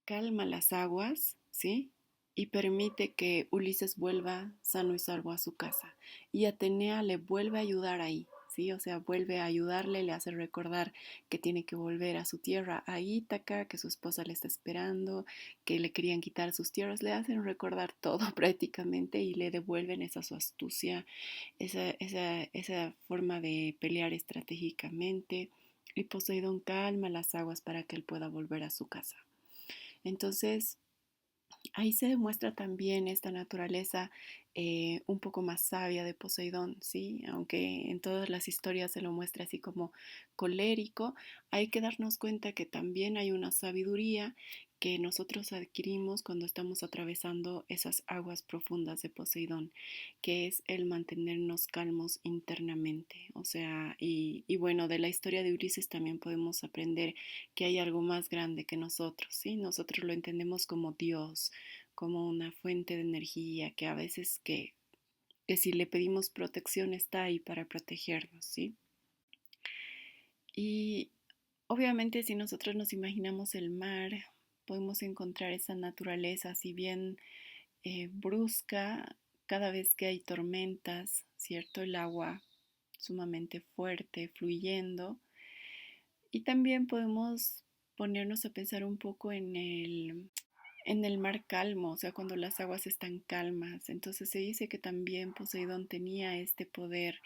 calma las aguas, ¿sí? Y permite que Ulises vuelva sano y salvo a su casa. Y Atenea le vuelve a ayudar ahí, ¿sí? O sea, vuelve a ayudarle, le hace recordar que tiene que volver a su tierra, a Ítaca, que su esposa le está esperando, que le querían quitar sus tierras, le hacen recordar todo prácticamente y le devuelven esa su astucia, esa forma de pelear estratégicamente. Y Poseidón calma las aguas para que él pueda volver a su casa. Entonces, ahí se demuestra también esta naturaleza un poco más sabia de Poseidón, ¿sí? Aunque en todas las historias se lo muestra así como colérico, hay que darnos cuenta que también hay una sabiduría que nosotros adquirimos cuando estamos atravesando esas aguas profundas de Poseidón, que es el mantenernos calmos internamente. O sea, y bueno, de la historia de Ulises también podemos aprender que hay algo más grande que nosotros, ¿sí? Nosotros lo entendemos como Dios, como una fuente de energía que a veces que si le pedimos protección está ahí para protegernos, ¿sí? Y obviamente si nosotros nos imaginamos el mar, podemos encontrar esa naturaleza, si bien brusca, cada vez que hay tormentas, ¿cierto? El agua sumamente fuerte, fluyendo. Y también podemos ponernos a pensar un poco en el mar calmo, o sea, cuando las aguas están calmas. Entonces se dice que también Poseidón tenía este poder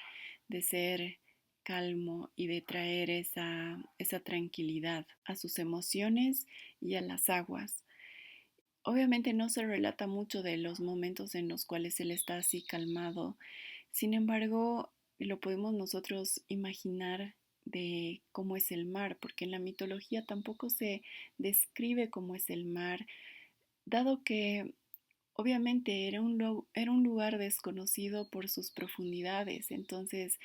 de ser calmo y de traer esa tranquilidad a sus emociones y a las aguas. Obviamente no se relata mucho de los momentos en los cuales él está así calmado, sin embargo, lo podemos nosotros imaginar de cómo es el mar, porque en la mitología tampoco se describe cómo es el mar, dado que obviamente era un lugar desconocido por sus profundidades, entonces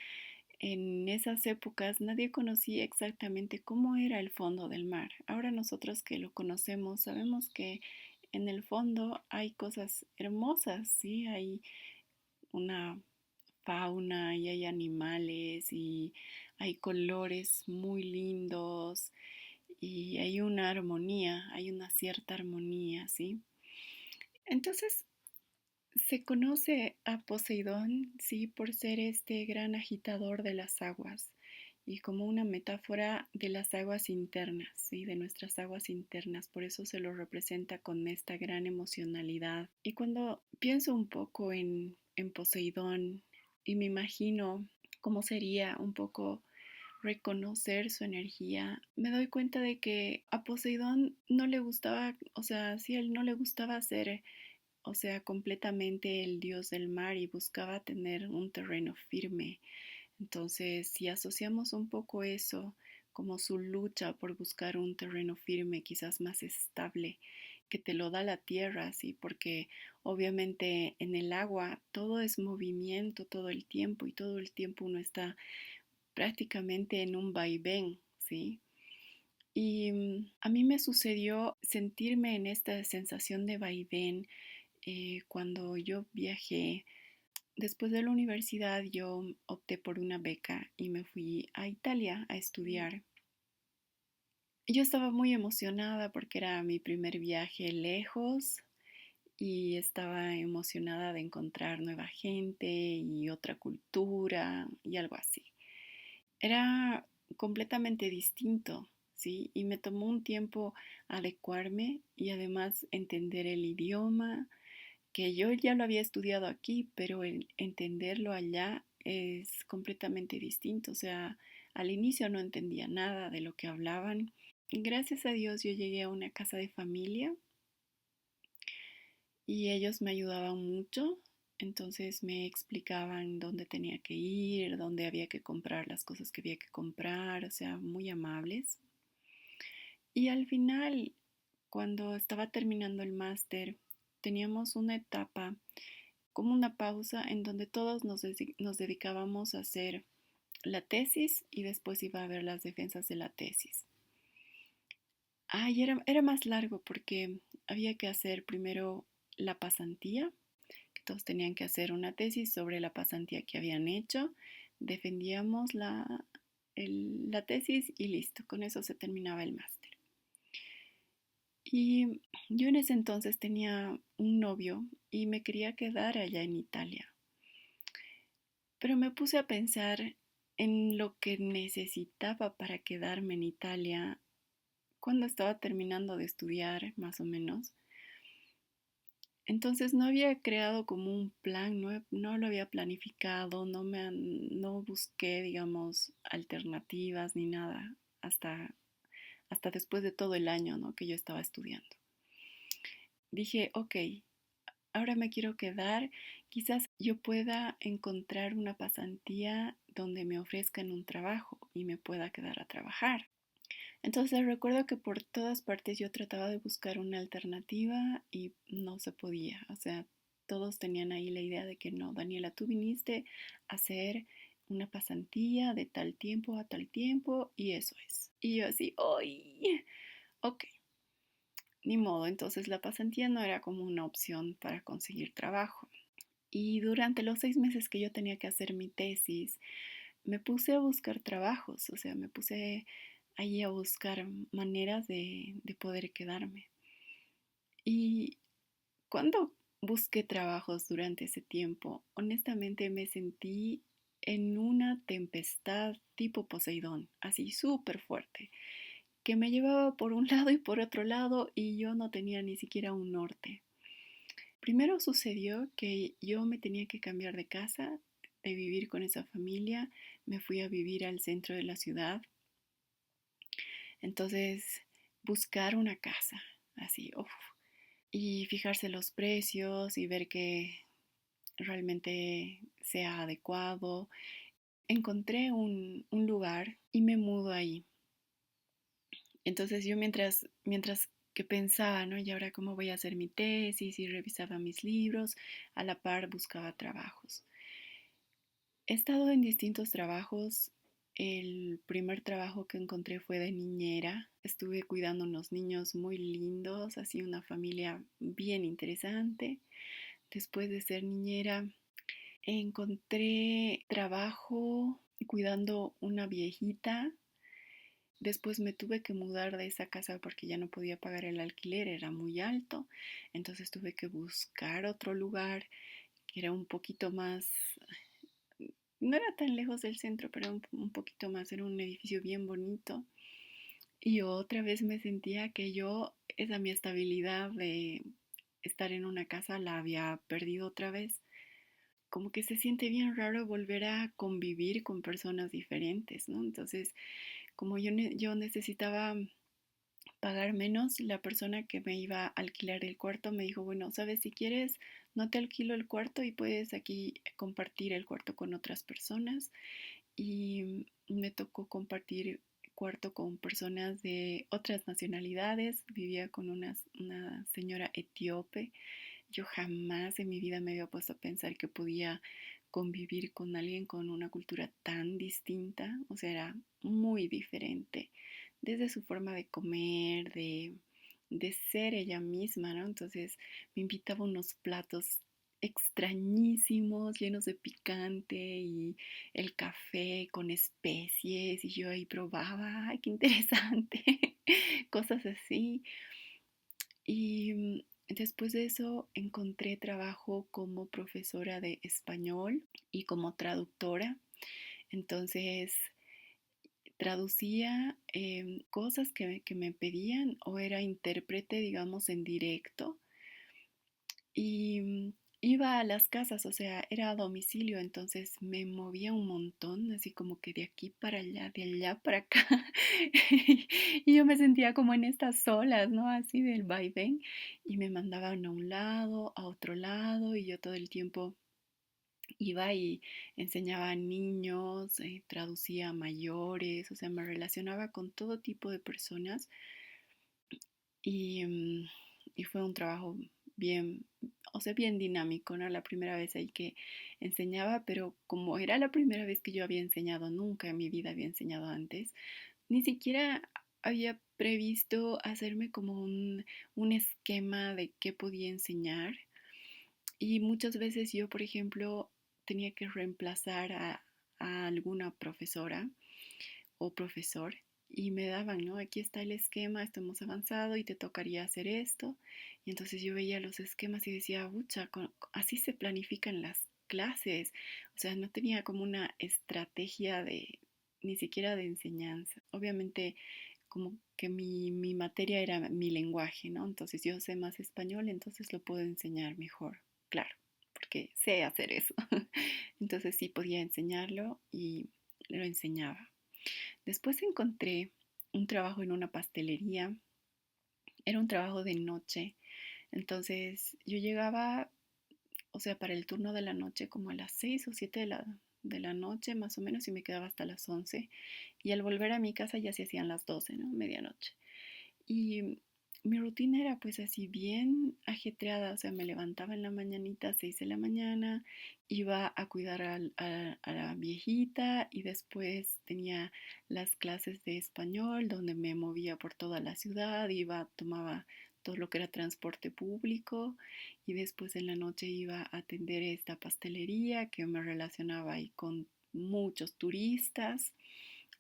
en esas épocas nadie conocía exactamente cómo era el fondo del mar. Ahora nosotros que lo conocemos sabemos que en el fondo hay cosas hermosas, ¿sí? Hay una fauna y hay animales y hay colores muy lindos y hay una armonía, hay una cierta armonía, ¿sí? Entonces, se conoce a Poseidón, sí, por ser este gran agitador de las aguas y como una metáfora de las aguas internas, sí, de nuestras aguas internas. Por eso se lo representa con esta gran emocionalidad. Y cuando pienso un poco en Poseidón y me imagino cómo sería un poco reconocer su energía, me doy cuenta de que a Poseidón no le gustaba, o sea, sí, a él no le gustaba ser, o sea, completamente el dios del mar y buscaba tener un terreno firme. Entonces, si asociamos un poco eso como su lucha por buscar un terreno firme, quizás más estable, que te lo da la tierra, ¿sí? Porque obviamente en el agua todo es movimiento todo el tiempo y todo el tiempo uno está prácticamente en un vaivén, ¿sí? Y a mí me sucedió sentirme en esta sensación de vaivén cuando yo viajé. Después de la universidad yo opté por una beca y me fui a Italia a estudiar. Yo estaba muy emocionada porque era mi primer viaje lejos y estaba emocionada de encontrar nueva gente y otra cultura y algo así. Era completamente distinto, ¿sí? Y me tomó un tiempo adecuarme y además entender el idioma, que yo ya lo había estudiado aquí, pero el entenderlo allá es completamente distinto. O sea, al inicio no entendía nada de lo que hablaban. Gracias a Dios yo llegué a una casa de familia y ellos me ayudaban mucho. Entonces me explicaban dónde tenía que ir, dónde había que comprar las cosas que había que comprar, o sea, muy amables. Y al final, cuando estaba terminando el máster, teníamos una etapa como una pausa en donde todos nos dedicábamos a hacer la tesis y después iba a haber las defensas de la tesis. Y era más largo porque había que hacer primero la pasantía, que todos tenían que hacer una tesis sobre la pasantía que habían hecho, defendíamos la tesis y listo, con eso se terminaba el máster. Y yo en ese entonces tenía un novio y me quería quedar allá en Italia. Pero me puse a pensar en lo que necesitaba para quedarme en Italia cuando estaba terminando de estudiar, más o menos. Entonces no había creado como un plan, no lo había planificado, no busqué, digamos, alternativas ni nada hasta después de todo el año, ¿no?, que yo estaba estudiando. Dije, ok, ahora me quiero quedar, quizás yo pueda encontrar una pasantía donde me ofrezcan un trabajo y me pueda quedar a trabajar. Entonces recuerdo que por todas partes yo trataba de buscar una alternativa y no se podía. O sea, todos tenían ahí la idea de que no, Daniela, tú viniste a hacer una pasantía de tal tiempo a tal tiempo y eso es. Y yo así, ¡ay! Ok, ni modo. Entonces la pasantía no era como una opción para conseguir trabajo. Y durante los 6 meses que yo tenía que hacer mi tesis, me puse a buscar trabajos, o sea, me puse ahí a buscar maneras de poder quedarme. Y cuando busqué trabajos durante ese tiempo, honestamente me sentí en una tempestad tipo Poseidón, así súper fuerte, que me llevaba por un lado y por otro lado y yo no tenía ni siquiera un norte. Primero sucedió que yo me tenía que cambiar de casa, de vivir con esa familia, me fui a vivir al centro de la ciudad. Entonces, buscar una casa, así, uf, y fijarse los precios y ver que realmente sea adecuado. Encontré un lugar y me mudo ahí. Entonces yo mientras que pensaba, ¿no? Y ahora cómo voy a hacer mi tesis y revisaba mis libros, a la par buscaba trabajos. He estado en distintos trabajos. El primer trabajo que encontré fue de niñera. Estuve cuidando unos niños muy lindos, así una familia bien interesante. Después de ser niñera, encontré trabajo cuidando una viejita. Después me tuve que mudar de esa casa porque ya no podía pagar el alquiler, era muy alto. Entonces tuve que buscar otro lugar que era un poquito más, no era tan lejos del centro, pero un poquito más, era un edificio bien bonito. Y otra vez me sentía que yo, esa mi estabilidad de estar en una casa la había perdido otra vez. Como que se siente bien raro volver a convivir con personas diferentes, ¿no? Entonces, como yo necesitaba pagar menos, la persona que me iba a alquilar el cuarto me dijo, bueno, sabes, si quieres, no te alquilo el cuarto y puedes aquí compartir el cuarto con otras personas. Y me tocó compartir cuarto con personas de otras nacionalidades. Vivía con una señora etíope. Yo jamás en mi vida me había puesto a pensar que podía convivir con alguien con una cultura tan distinta. O sea, era muy diferente. Desde su forma de comer, de ser ella misma, ¿no? Entonces me invitaba a unos platos extrañísimos, llenos de picante y el café con especies y yo ahí probaba, ¡ay, qué interesante! Cosas así. Y después de eso encontré trabajo como profesora de español y como traductora. Entonces traducía cosas que me pedían o era intérprete, digamos, en directo. Y iba a las casas, o sea, era a domicilio, entonces me movía un montón, así como que de aquí para allá, de allá para acá. Y yo me sentía como en estas olas, ¿no? Así del vaivén. Y me mandaban a un lado, a otro lado, y yo todo el tiempo iba y enseñaba a niños, traducía a mayores, o sea, me relacionaba con todo tipo de personas y, y fue un trabajo bien, o sea, bien dinámico, ¿no? La primera vez ahí que enseñaba, pero como era la primera vez que yo había enseñado, nunca en mi vida había enseñado antes, ni siquiera había previsto hacerme como un esquema de qué podía enseñar. Y muchas veces yo, por ejemplo, tenía que reemplazar a alguna profesora o profesor y me daban, ¿no? Aquí está el esquema, esto hemos avanzado y te tocaría hacer esto. Y entonces yo veía los esquemas y decía, pucha, así se planifican las clases. O sea, no tenía como una estrategia de, ni siquiera de enseñanza. Obviamente, como que mi materia era mi lenguaje, ¿no? Entonces yo sé más español, entonces lo puedo enseñar mejor, claro, porque sé hacer eso. Entonces sí podía enseñarlo y lo enseñaba. Después encontré un trabajo en una pastelería. Era un trabajo de noche. Entonces yo llegaba, o sea, para el turno de la noche como a las 6 o 7 de la noche más o menos y me quedaba hasta las 11. Y al volver a mi casa ya se hacían las 12, ¿no? Medianoche. Y mi rutina era pues así bien ajetreada, o sea, me levantaba en la mañanita a 6 de la mañana, iba a cuidar a la viejita y después tenía las clases de español donde me movía por toda la ciudad, iba, tomaba todo lo que era transporte público y después en la noche iba a atender esta pastelería que me relacionaba ahí con muchos turistas.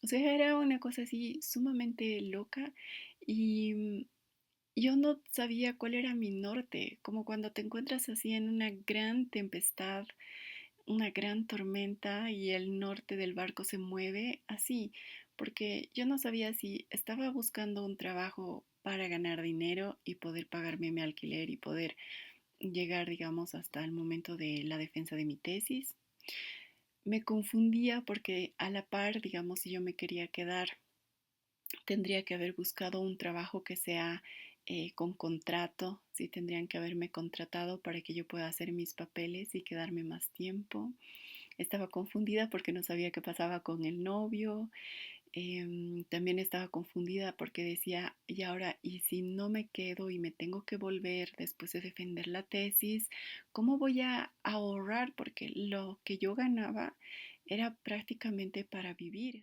O sea, era una cosa así sumamente loca y yo no sabía cuál era mi norte, como cuando te encuentras así en una gran tempestad, una gran tormenta y el norte del barco se mueve, así, porque yo no sabía si estaba buscando un trabajo para ganar dinero y poder pagarme mi alquiler y poder llegar, digamos, hasta el momento de la defensa de mi tesis. Me confundía porque a la par, digamos, si yo me quería quedar tendría que haber buscado un trabajo que sea con contrato, sí tendrían que haberme contratado para que yo pueda hacer mis papeles y quedarme más tiempo. Estaba confundida porque no sabía qué pasaba con el novio. También estaba confundida porque decía, y ahora, ¿y si no me quedo y me tengo que volver después de defender la tesis? ¿Cómo voy a ahorrar? Porque lo que yo ganaba era prácticamente para vivir.